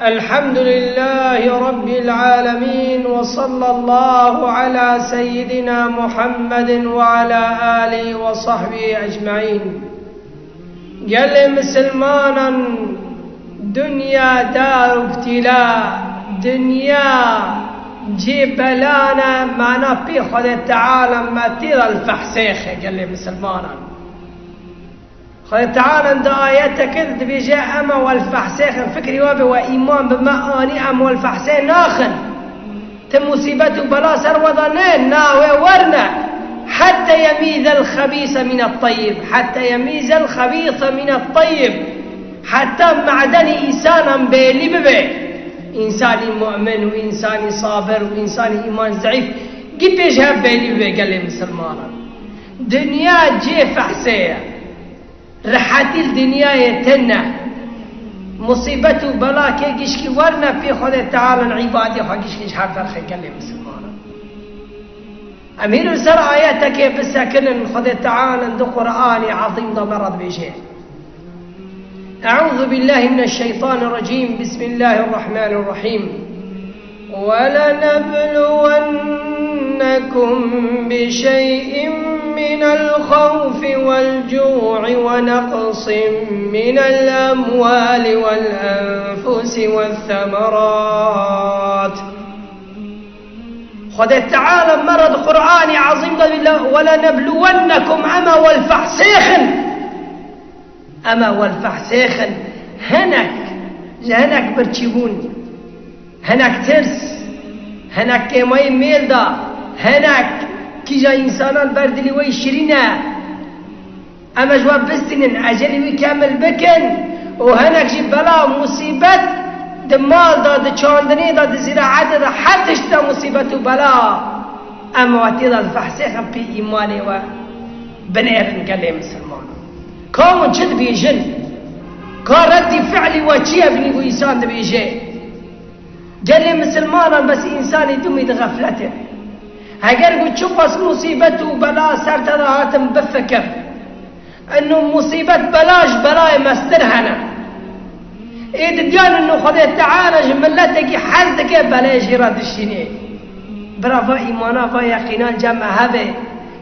الحمد لله رب العالمين، وصلى الله على سيدنا محمد وعلى آله وصحبه أجمعين. قال مسلمانا دنيا دار ابتلاء، دنيا جبلانا معنا في خد تعالى ما ترى الفحسيخ. قال مسلمانا خد تعالى عند آياتك انت بيجاء أما والفحسيخ الفكري وابي وإيمان بما آني أما والفحسين ناخن تمصيبته بلا سر وضنين ناوي ورنا حتى يميز الخبيث من الطيب، حتى يميز الخبيث من الطيب، حتى معدني إنسانا بيلي ببي إنساني مؤمن وإنساني صابر وإنساني إيمان ضعيف قد بيجهب بيلي ببي. قال لي مسلمانا دنيا جي فحسيه رحاتي الدنيا يتنا مصيبته بلا كي قشكي ورنا في خد تعالى عبادي وحقشكي شحال فرخي. قال لي مسلمانا أمير الزر آياتك بساكن خد تعالى عند قرآن عظيم ضمرض بيجيه. أعوذ بالله من الشيطان الرجيم، بسم الله الرحمن الرحيم. ولنبلونكم بشيء من الخوف والجوع ونقص من الأموال والأنفس والثمرات. خد تعالى مرض قرآني عظيم ولنبلونكم أما والفحسيخن، أما والفحسيخن هناك جهنك برتشبون، هناك ترس، هناك كيماي ميلدا، هناك كي جا إنسانا البردلي ويشرينا أما جواب بستنن أجلي كامل بكن. وهناك جي بلا مصيبت دمال دا دچاندني دا دزراعات دا حتى شتا مصيبت بلا أما واتيدا الفحسيخ في إيماني وبنيرن. قال لي مسلمان كامون جد بيجن كان ردي فعلي وشي ابني وإنسان دا بيجي. قال لي مسلمانا بس إنسان يدوم يتغفلته هاجر قلت شوف بس مصيبته بلا صارت هذا بفكر انه مصيبة بلاش بلاي مسترهنا ايه تديان انه خذ تعالى جملتك حالتك بلاش يراد الشيني برافا ايمانا فا يقينا جمع هبه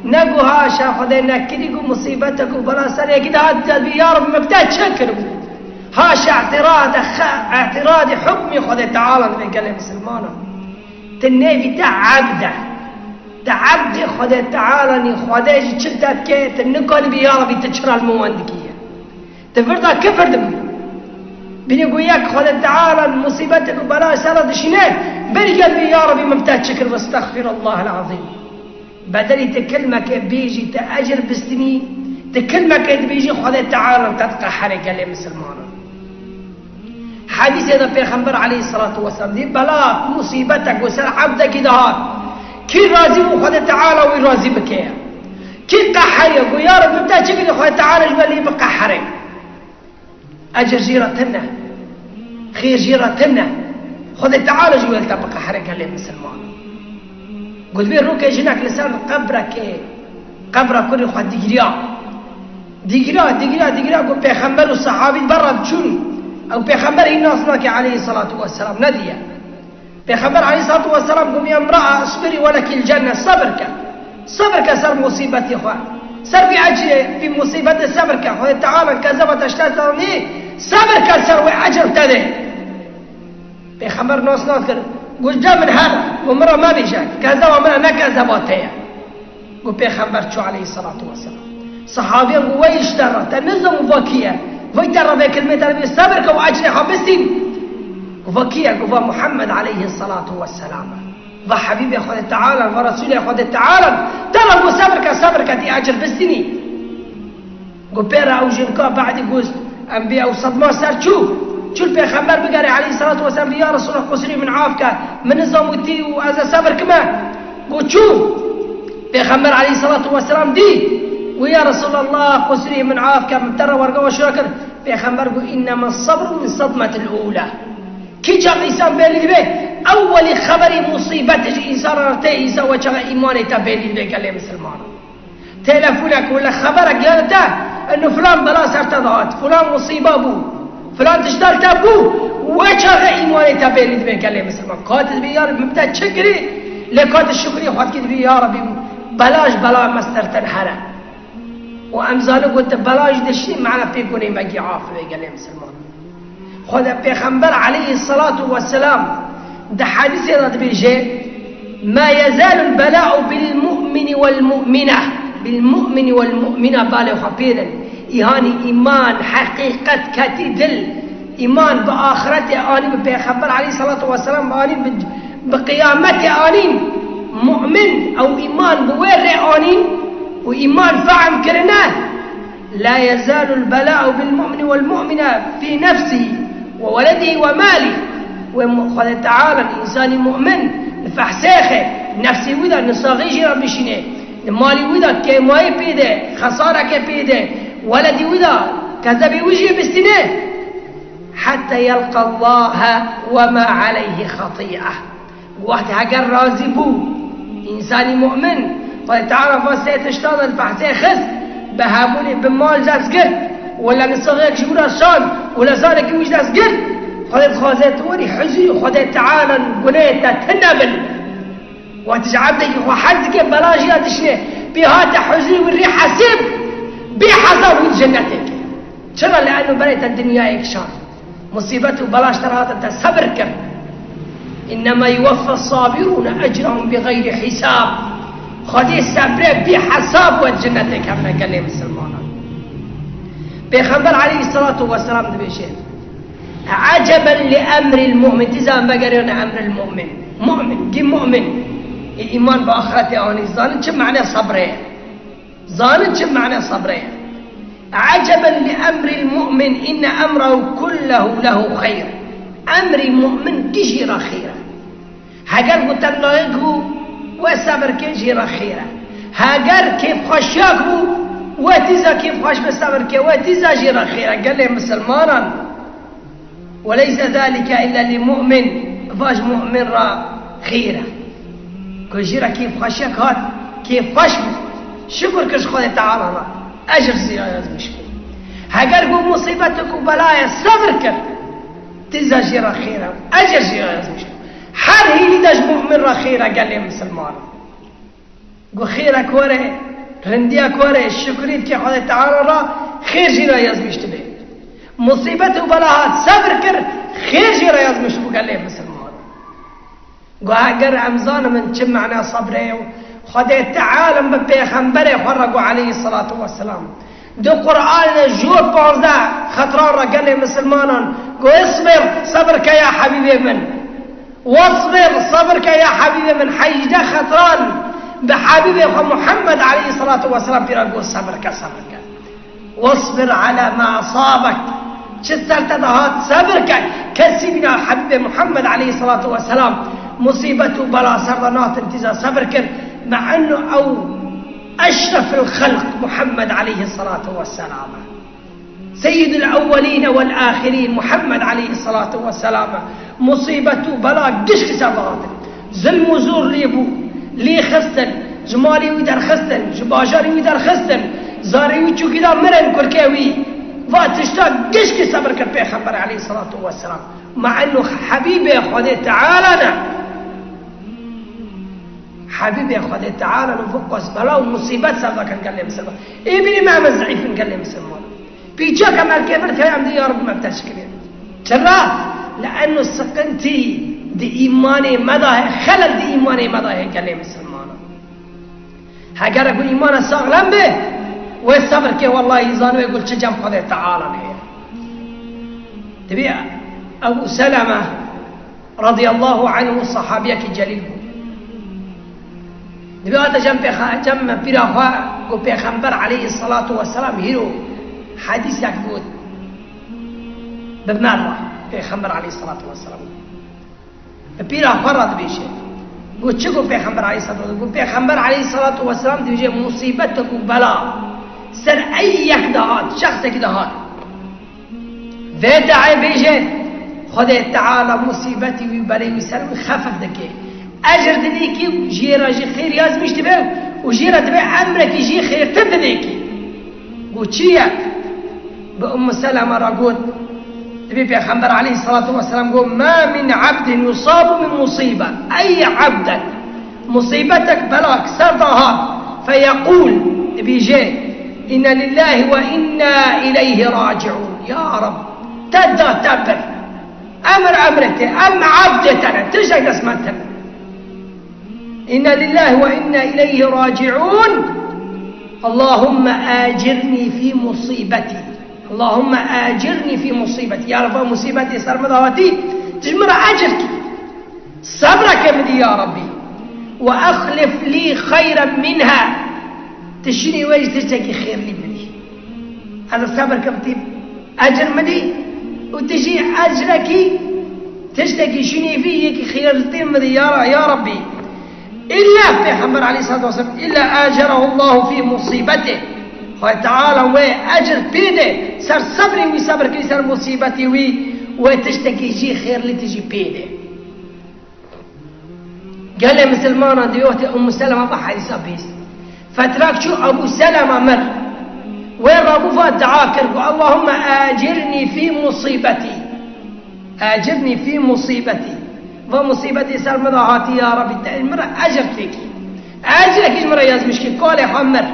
نقو هاشا خذينا كديكو مصيبتك وبلا صار يكيد هاد يا رب مبتاج شكر هاشا اعتراض حكمي خذ تعالى. قال لي مسلمانا تنبي تعبده تعبدي خد تعالى خداجي شلتات كي تنقل بي يا ربي تشرى المواندكية تفرضها كفر دم بني وياك خد تعالى مصيبتك وبلا سرد شناك بني قلبي يا ربي ممتاز شكر واستغفر الله العظيم. بدل تكلمك بيجي تأجر بسني تكلمك بيجي خد تعالى تتقى حرق. قال لي مسلمان حديث هذا بيغمبر عليه الصلاة والسلام دي بلا مصيبتك وسر عبدك دهات كي راضي وخد تعالى ويراضي بك كي قحرك ويا رب مبدا شكل خد تعالى جبلي بقحرك اجر جيرتنا خير جيرتنا خد تعالى جبلي بقحرك. قال لي مسلمان قلت بيه روك جناك لسان قبرك كل خد دقيرا قلت بيخمبر الصحابي برا شنو او بيخمبر الناس عليه الصلاة والسلام نديه بيخبر عليه الصلاة والسلام قم يا امرأة اصبري ولك الجنة. صبرك صر مصيبتي اخوان صر في عجل في مصيبة صبرك اخوان تعالى كذبت اشتاتني صبرك صر وعجر تدي بيخبر ناس ناكر قل جاء من هذا ومرة ما بيجاك كذا ومرة نكذباتها قل بيخبر شو عليه الصلاة والسلام صحابي قل ويشترى تنظم وفاكية ويترى بكلمة صبرك وعجل خبستين وفكية قفا محمد عليه الصلاة والسلام وحبيبي خد تعالى ورسولي خد تعالى ترى صبرك دي أجر بالسنين قبيرا أو جنكا بعد قوز أنبياء وصدما صار شو البيخمبر بقاري عليه الصلاة والسلام يا رسول الله قصري من عافك من نظامتي وأذا صبر كما قلت شو بيخمبر عليه الصلاة والسلام دي ويا رسول الله قصري من عافك من ترى ورقة وشراكر بيخمبر قل إنما الصبر من صدمة الأولى كي جاء الإنسان بيلي به أول خبر مصيبته إنسان رتي إنسان وجه إيمانه تبيلي به. قال لي مسلمان تلفونك ولا خبرك قالته إنه فلان بلا سرت ضغط فلان مصيبة أبوه فلان تشتال تبو وچاق ایمانی تبیلید به کلی مسلمان قاتل بی یا رب مبتا چکری لکات الشکری خواهد کد بی یا ربی بلاش بلا مسترتن حرا و امزانو قلت بلاش دشتی معنا پیکنی مگی عافی به کلی مسلمان خود پیغمبر علیه الصلاة والسلام ده حدیث داد بیجه ما يزال البلاء بالمؤمن والمؤمنة بالي خبيرا إيهاني إيمان حقيقة كتي دل إيمان بآخرته آني بيخبر عليه الصلاة والسلام آني بقيامته آني مؤمن أو إيمان بوير آني وإيمان فعم كرناه لا يزال البلاء بالمؤمن والمؤمنة في نفسه وولده وماله وقال تعالى الإنسان مؤمن فحساخه نفسي ودا نصاغي جرا بشينه مالي ودا كماي بيده خسارة كبيده ولدي ودا كذبي وجهي بستنه حتى يلقى الله وما عليه خطيئة وقت هجر راضي بو إنسان مؤمن قال تعالى فاسيت اشتغل الفحساء خس بهابوني بمال جاس قد ولا نصاغيك جورا شان ولا زارك وجه جاس قد خذت خازت وري حزي خذت تعالى قنيت تنبل وتجعبدك وحدك بلاجي هاتشني بهات حزي وري حسب بحسب جنتك شرا لأنه بريت الدنيا يكشان مصيبته بلاش ترى انت صبر كم إنما يوفى الصابرون أجرهم بغير حساب خذي الصبر بحساب وجنتك هم نكلم السلمان بيخبر عليه الصلاة والسلام دبيشين عجبا لأمر المؤمن تزام بقرينا أمر المؤمن مؤمن دي مؤمن الإيمان بآخرته آني ظانت شو معنى صبره ظانت شو معنى صبره عجبا لأمر المؤمن إن أمره كله له خير أمر المؤمن كجير خيرا هاجر بتلاقيه وصبر كجير خيرا هاجر كيف خشاكه وتزا كيف خش بصبر كي وتزا جير خيرا قال لي مسلمانا وليس ذلك إلا لمؤمن فاش مؤمن را خيرا كجيرا كيف خشاك هات كيف خشب شكر كش خد تعالى الله أجر زيادة مشكلة هاجر مصيبتك وبلايا صبر كر تزا جيرا خيرا أجر زيادة مشكلة حر هي لدج مؤمن را خيرا قال لي مسلمان قو خيرك وري رنديك وري الشكرين كي خد تعالى الله خير جيرا يزمشتبه مصيبته وبلاها صبر كر خير جيرا يزمشتبه قال لي مسلمان قو هاجر عمزان من شم معنا صبره خدي تعالى ببيخنبره فرقوا عليه الصلاة والسلام دو قرآن جور بارده خطران را قال لي مسلمانا قو اصبر صبرك يا حبيبي من واصبر صبرك يا حبيبي من حيجده خطران بحبيبي محمد عليه الصلاة والسلام بيرقوا صبرك واصبر على ما أصابك شتر تدهات صبرك كسبنا حبيبي محمد عليه الصلاة والسلام مصيبته بلا سرطانات انتزا صبرك مع أنه أو أشرف الخلق محمد عليه الصلاة والسلام سيد الأولين والآخرين محمد عليه الصلاة والسلام مصيبته بلا قش كسبات ظلم وزور ليبو لي خستن جمالي ويدر خستن جباجاري ويدر خستن زاري ويچو كده مرن كركوي واتشتا قش كسبر كر پیغمبر عليه الصلاة والسلام مع أنه حبيبي خده تعالى حبيبي خده تعالى نفقس بلا ومصيبات سبا كان قال لي مسلمان ايه بني ما مزعيف قال لي مسلمان بيجاك عمال كبرت يا عمدي يا رب ما بتشكرين شرا لأنه سقنتي دي إيماني مدى خلل دي إيماني مدى قال لي مسلمان هاجر أقول إيمان الساغلم به والصبر كي والله يزانو يقول شجم خده تعالى به تبيع أبو سلمة رضي الله عنه الصحابيك جليل تبيع هذا جنب بيرخوا وبيغمبر عليه الصلاة والسلام هيرو حديث يقول بمرة بيغمبر عليه الصلاة والسلام بيرخوا رد بيشي قلت شكو بيغمبر عليه الصلاة والسلام قلت بيغمبر عليه الصلاة والسلام تبيجي مصيبتك وبلاء سر أي يكدهات شخص كدهات فدعي بيجي خده تعالى مصيبتي وبلاي وسلم خفف دكي أجر دنيكي جيرا جي خير يازمش تبه وجيرا تبه عمرك يجي خير تدنيكي قلت شيك بأم سلمة رقود دبي بيغمبر عليه الصلاة والسلام قال ما من عبد يصاب من مصيبة، أي عبد مصيبتك بلاك سردها فيقول دبي جاي إنا لله وإنا إليه راجعون، يا رب تدا تبر أمرتي أم عبدتنا تشك اسمتنا إنا لله وإنا إليه راجعون، اللهم آجرني في مصيبتي، اللهم آجرني في مصيبتي، يا رب مصيبتي صار مضاوتي تجمر أجرك صبرك مدي يا ربي، وأخلف لي خيرا منها، تشيني وجه تشتكي خير لي مني، هذا الصبر كبتي أجر مدي وتجي أجرك تشتكي شيني فيك خير مدي يا ربي، إلا بيغمبر عليه الصلاة والسلام إلا آجره الله في مصيبته، وتعالى وأجر بيده صار صبري وصبر كي صار مصيبتي وتشتكي شي خير اللي تجي بيده. قال لي مسلمانة ديوتي أم سلمة بحديث أبيس فتراك شو أبو سلمة مر وين رابو فات دعاكر اللهم آجرني في مصيبتي، آجرني في مصيبتي ومصيبتي صار مضاعاتي يا ربي، المرة أجرت فيك أجرك المرة يازمشكي قال يا حمر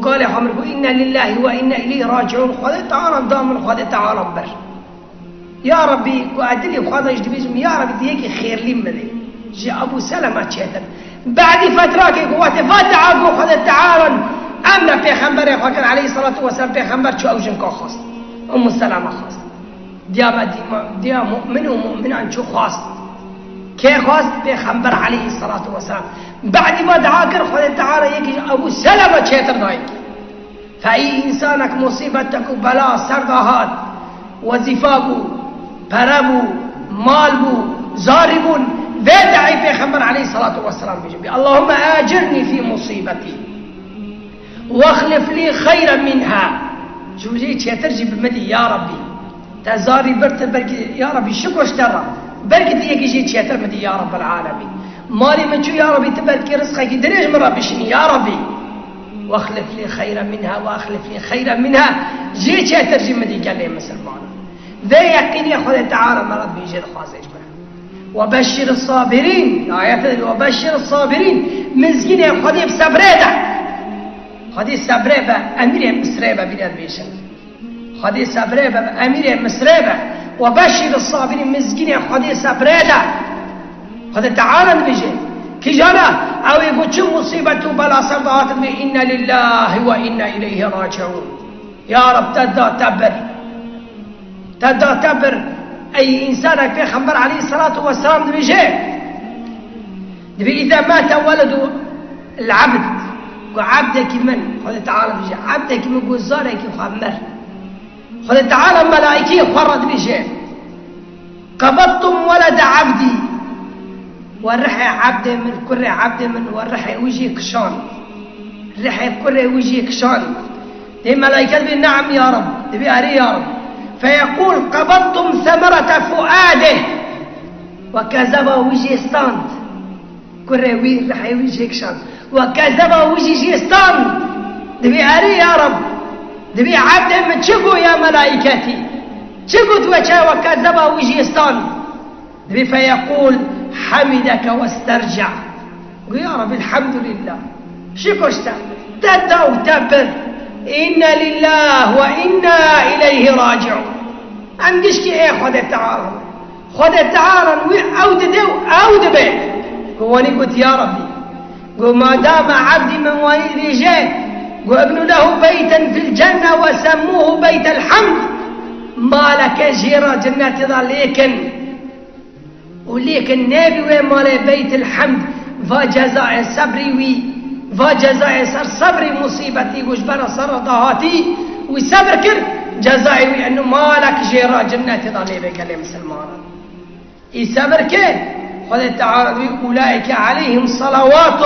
قال يا حمر إنا لله وإنا إليه راجعون، خذ تعالى ضامن خذ تعالى بر يا ربي وأدلي وخذ يجدبيزم يا ربي ديكي خير لي مذي جاء أبو سلمة تشهدن بعد فترة كي قوات فتعا خذ تعالى أمنا بيغمبر يخوكر عليه الصلاة والسلام بيغمبر شو أوجن كو خاص أم سلمة خاص ديا مؤمن ومؤمنان شو خاص كي خاص بيغمبر عليه الصلاة والسلام بعد ما دعاكر خذ تعالى يجي أبو سلمة تشهدن دايك، فأي إنسانك مصيبتك بلا سردهات وزفاقو برابو مالبو زاربون ودعي بيغمبر عليه الصلاة والسلام بجنبي اللهم آجرني في مصيبتي واخلف لي خيرا منها، شو جيت ترجي بمدي يا ربي تزاري برت بركي يا ربي شكو اشترى بركي ديك جيت شاتر مدي يا رب العالمين، مالي من شو يا ربي تباركي رزقك دريج من ربي شني يا ربي واخلف لي خيرا منها واخلف لي خيرا منها، جيت شاتر مدي قال لي مسلمان ذا يقين ياخذ تعالى مرض بيجي خاص وبشر الصابرين، آيات وبشر الصابرين مزجين ياخذ بصبريده خذي صبريبه امير مسريبه بلاد بيشن خذي صبريبه امير مسريبه وبشر الصابرين مزجين ياخذ صبريده خذ تعالى بيجي كي جانا او يقول شو مصيبه بلا صرضات إنا لله وإنا إليه راجعون، يا رب تدا تبر أي إنسان بيغمبر عليه الصلاة والسلام دبي إذا مات ولد العبد وعبدك من خذ تعالى بيجي عبدك من قزارك يخمر خذ تعالى ملائكي خرد بيجي قبضتم ولد عبدي والرحي عبد من كل عبد من والرحي وجهك شان الرحي كل وجهك شان دي ملائكة نعم يا رب دبي أري يا رب فيقول قبضتم ثمرة فؤاده وكذب وجه ستاند كروي رح يوجهك شان وكذب وجه ستاند دبي أري يا رب دبي عبد من تشقوا يا ملائكتي تشقوا توجه وكذب وجه ستاند دبي فيقول حمدك واسترجع يا رب الحمد لله شكوشتا تدا وتبر إنا لله وإنا إليه راجعون عندش كي إيه خذ تعالى أود به قواني قلت يا ربي قو ما دام عبدي من ولي رجال قو ابن له بيتا في الجنة وسموه بيت الحمد ما لك جيرا جنات ذا وليكن نبي وما بيت الحمد فجزاء صبري وجزاء صبري مصيبتي وجبر صر ضهاتي وصبر كر جزائي انه مالك جيرا جنات ضليبك لمسلمان يصبر كر خذ تعالى اولئك عليهم صلوات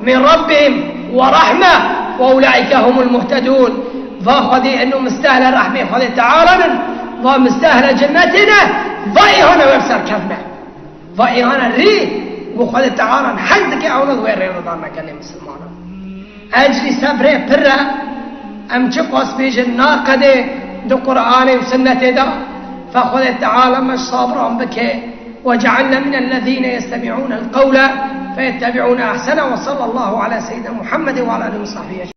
من ربهم ورحمه واولئك هم المهتدون، فاخذ انه مستاهل الرحمه خذ تعالى ومستاهل جنتنا ضاي هنا ويبصر كفنا ضاي هنا الريح وخذ تعالى حدك أولاد وين رضانا كلام مسلمان أجري صبره برا أم شقص بيج الناقدة دو قرآن وسنة دا فخذ تعالى مش صابرا بك وجعلنا من الذين يستمعون القول فيتبعون أحسنه. وصلى الله على سيدنا محمد وعلى آله وصحبه.